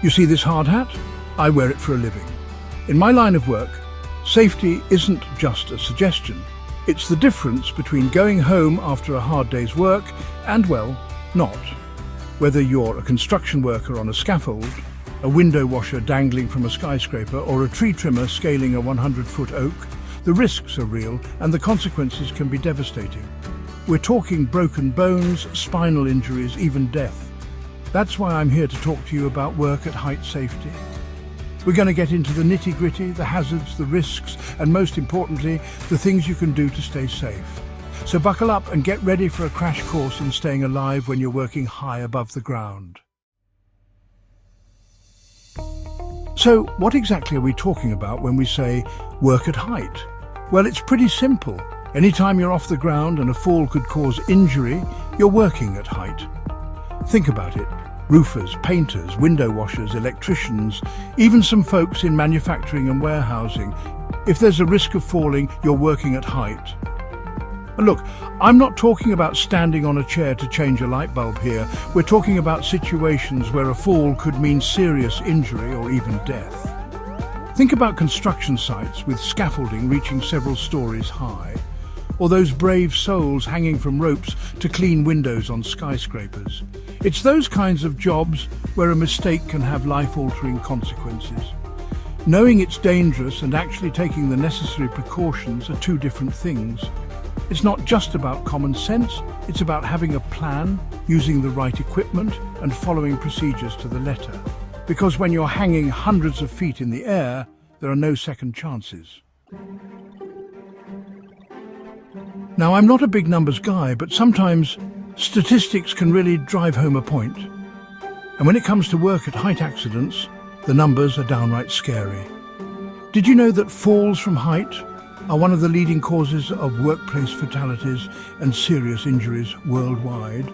You see this hard hat? I wear it for a living. In my line of work, safety isn't just a suggestion. It's the difference between going home after a hard day's work and, well, not. Whether you're a construction worker on a scaffold, a window washer dangling from a skyscraper, or a tree trimmer scaling a 100-foot oak, the risks are real and the consequences can be devastating. We're talking broken bones, spinal injuries, even death. That's why I'm here to talk to you about work at height safety. We're going to get into the nitty-gritty, the hazards, the risks, and most importantly, the things you can do to stay safe. So buckle up and get ready for a crash course in staying alive when you're working high above the ground. So what exactly are we talking about when we say work at height? Well, it's pretty simple. Anytime you're off the ground and a fall could cause injury, you're working at height. Think about it. Roofers, painters, window washers, electricians, even some folks in manufacturing and warehousing. If there's a risk of falling, you're working at height. And look, I'm not talking about standing on a chair to change a light bulb here. We're talking about situations where a fall could mean serious injury or even death. Think about construction sites with scaffolding reaching several stories high, or those brave souls hanging from ropes to clean windows on skyscrapers. It's those kinds of jobs where a mistake can have life-altering consequences. Knowing it's dangerous and actually taking the necessary precautions are two different things. It's not just about common sense, it's about having a plan, using the right equipment, and following procedures to the letter. Because when you're hanging hundreds of feet in the air, there are no second chances. Now, I'm not a big numbers guy, but sometimes statistics can really drive home a point. And when it comes to work at height accidents, the numbers are downright scary. Did you know that falls from height are one of the leading causes of workplace fatalities and serious injuries worldwide?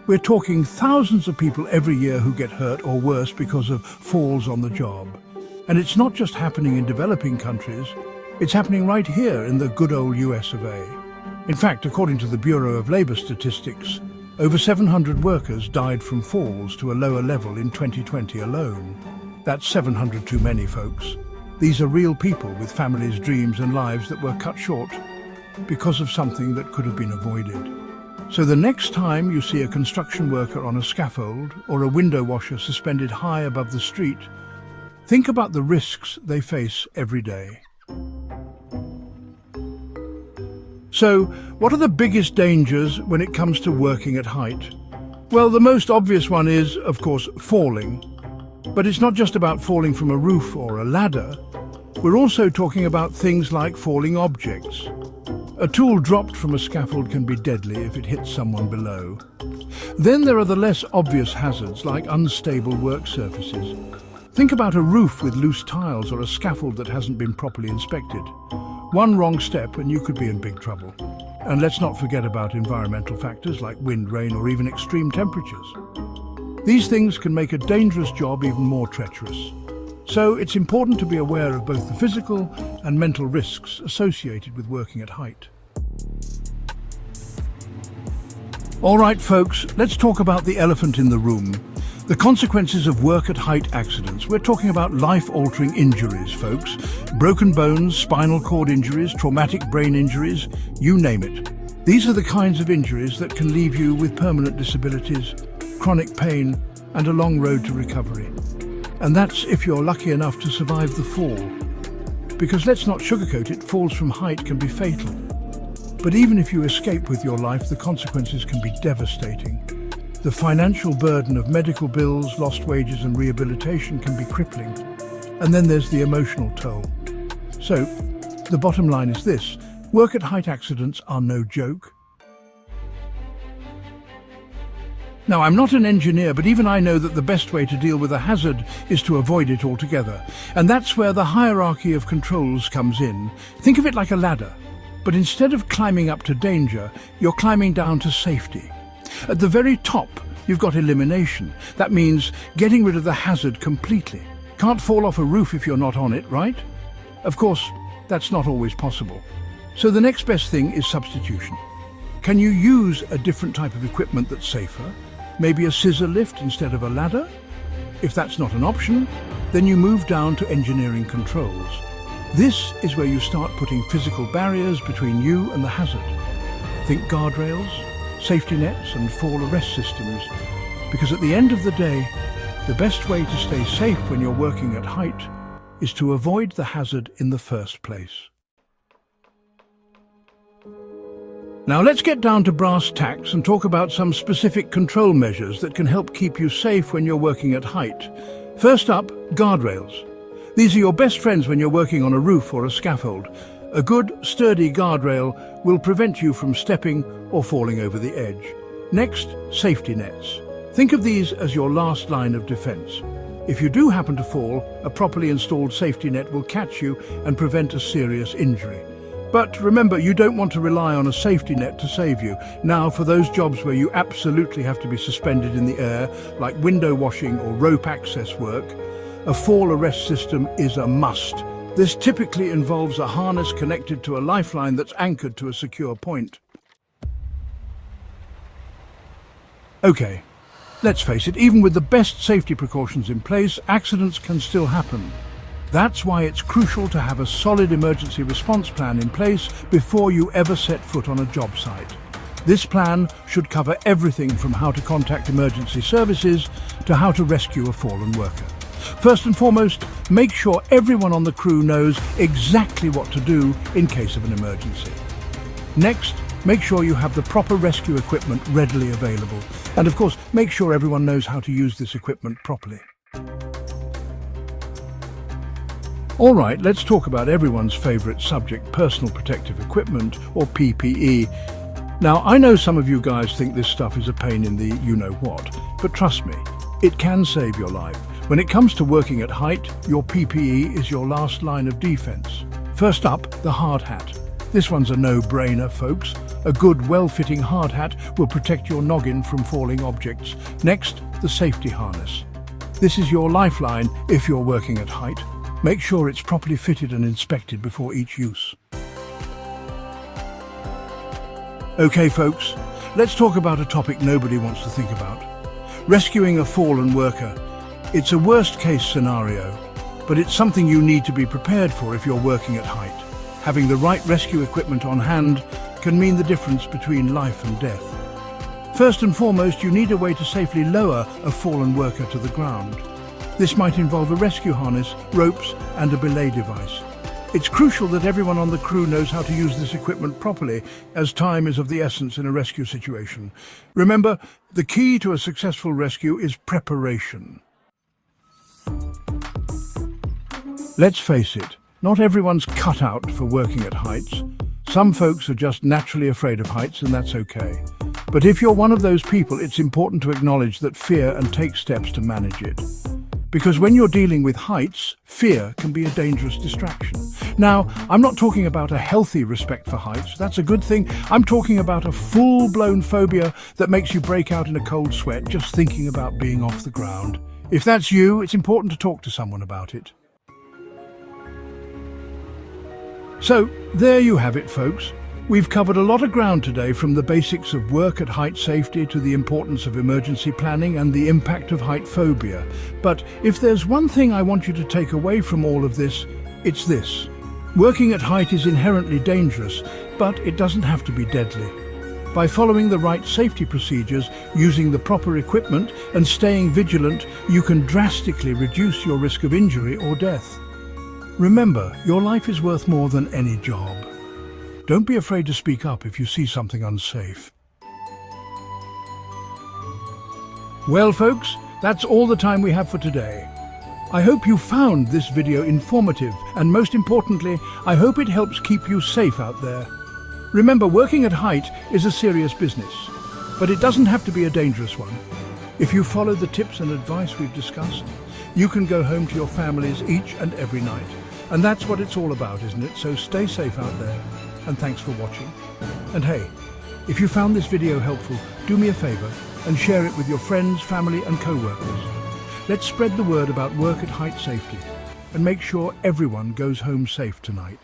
We're talking thousands of people every year who get hurt or worse because of falls on the job. And it's not just happening in developing countries, it's happening right here in the good old US of A. In fact, according to the Bureau of Labor Statistics, over 700 workers died from falls to a lower level in 2020 alone. That's 700 too many, folks. These are real people with families, dreams and lives that were cut short because of something that could have been avoided. So the next time you see a construction worker on a scaffold or a window washer suspended high above the street, think about the risks they face every day. So, what are the biggest dangers when it comes to working at height? Well, the most obvious one is, of course, falling. But it's not just about falling from a roof or a ladder. We're also talking about things like falling objects. A tool dropped from a scaffold can be deadly if it hits someone below. Then there are the less obvious hazards like unstable work surfaces. Think about a roof with loose tiles or a scaffold that hasn't been properly inspected. One wrong step and you could be in big trouble. And let's not forget about environmental factors like wind, rain, or even extreme temperatures. These things can make a dangerous job even more treacherous. So it's important to be aware of both the physical and mental risks associated with working at height. All right, folks, let's talk about the elephant in the room. The consequences of work at height accidents. We're talking about life-altering injuries, folks. Broken bones, spinal cord injuries, traumatic brain injuries, you name it. These are the kinds of injuries that can leave you with permanent disabilities, chronic pain, and a long road to recovery. And that's if you're lucky enough to survive the fall. Because let's not sugarcoat it, falls from height can be fatal. But even if you escape with your life, the consequences can be devastating. The financial burden of medical bills, lost wages and rehabilitation can be crippling. And then there's the emotional toll. So, the bottom line is this: work at height accidents are no joke. Now, I'm not an engineer, but even I know that the best way to deal with a hazard is to avoid it altogether. And that's where the hierarchy of controls comes in. Think of it like a ladder. But instead of climbing up to danger, you're climbing down to safety. At the very top, you've got elimination. That means getting rid of the hazard completely. Can't fall off a roof if you're not on it, right? Of course, that's not always possible. So the next best thing is substitution. Can you use a different type of equipment that's safer? Maybe a scissor lift instead of a ladder? If that's not an option, then you move down to engineering controls. This is where you start putting physical barriers between you and the hazard. Think guardrails, safety nets and fall arrest systems, because at the end of the day, the best way to stay safe when you're working at height is to avoid the hazard in the first place. Now let's get down to brass tacks and talk about some specific control measures that can help keep you safe when you're working at height. First up, guardrails. These are your best friends when you're working on a roof or a scaffold. A good, sturdy guardrail will prevent you from stepping or falling over the edge. Next, safety nets. Think of these as your last line of defense. If you do happen to fall, a properly installed safety net will catch you and prevent a serious injury. But remember, you don't want to rely on a safety net to save you. Now, for those jobs where you absolutely have to be suspended in the air, like window washing or rope access work, a fall arrest system is a must. This typically involves a harness connected to a lifeline that's anchored to a secure point. Okay, let's face it, even with the best safety precautions in place, accidents can still happen. That's why it's crucial to have a solid emergency response plan in place before you ever set foot on a job site. This plan should cover everything from how to contact emergency services to how to rescue a fallen worker. First and foremost, make sure everyone on the crew knows exactly what to do in case of an emergency. Next, make sure you have the proper rescue equipment readily available. And of course, make sure everyone knows how to use this equipment properly. All right, let's talk about everyone's favorite subject, personal protective equipment, or PPE. Now, I know some of you guys think this stuff is a pain in the you-know-what, but trust me, it can save your life. When it comes to working at height, your PPE is your last line of defense. First up, the hard hat. This one's a no-brainer, folks. A good, well-fitting hard hat will protect your noggin from falling objects. Next, the safety harness. This is your lifeline if you're working at height. Make sure it's properly fitted and inspected before each use. Okay, folks, let's talk about a topic nobody wants to think about. Rescuing a fallen worker. It's a worst-case scenario, but it's something you need to be prepared for if you're working at height. Having the right rescue equipment on hand can mean the difference between life and death. First and foremost, you need a way to safely lower a fallen worker to the ground. This might involve a rescue harness, ropes, and a belay device. It's crucial that everyone on the crew knows how to use this equipment properly, as time is of the essence in a rescue situation. Remember, the key to a successful rescue is preparation. Let's face it, not everyone's cut out for working at heights. Some folks are just naturally afraid of heights, and that's okay. But if you're one of those people, it's important to acknowledge that fear and take steps to manage it. Because when you're dealing with heights, fear can be a dangerous distraction. Now, I'm not talking about a healthy respect for heights. That's a good thing. I'm talking about a full-blown phobia that makes you break out in a cold sweat just thinking about being off the ground. If that's you, it's important to talk to someone about it. So, there you have it, folks. We've covered a lot of ground today, from the basics of work at height safety to the importance of emergency planning and the impact of height phobia. But if there's one thing I want you to take away from all of this, it's this. Working at height is inherently dangerous, but it doesn't have to be deadly. By following the right safety procedures, using the proper equipment, and staying vigilant, you can drastically reduce your risk of injury or death. Remember, your life is worth more than any job. Don't be afraid to speak up if you see something unsafe. Well, folks, that's all the time we have for today. I hope you found this video informative, and most importantly, I hope it helps keep you safe out there. Remember, working at height is a serious business, but it doesn't have to be a dangerous one. If you follow the tips and advice we've discussed, you can go home to your families each and every night. And that's what it's all about, isn't it? So stay safe out there. And thanks for watching. And hey, if you found this video helpful, do me a favor and share it with your friends, family and co-workers. Let's spread the word about work at height safety and make sure everyone goes home safe tonight.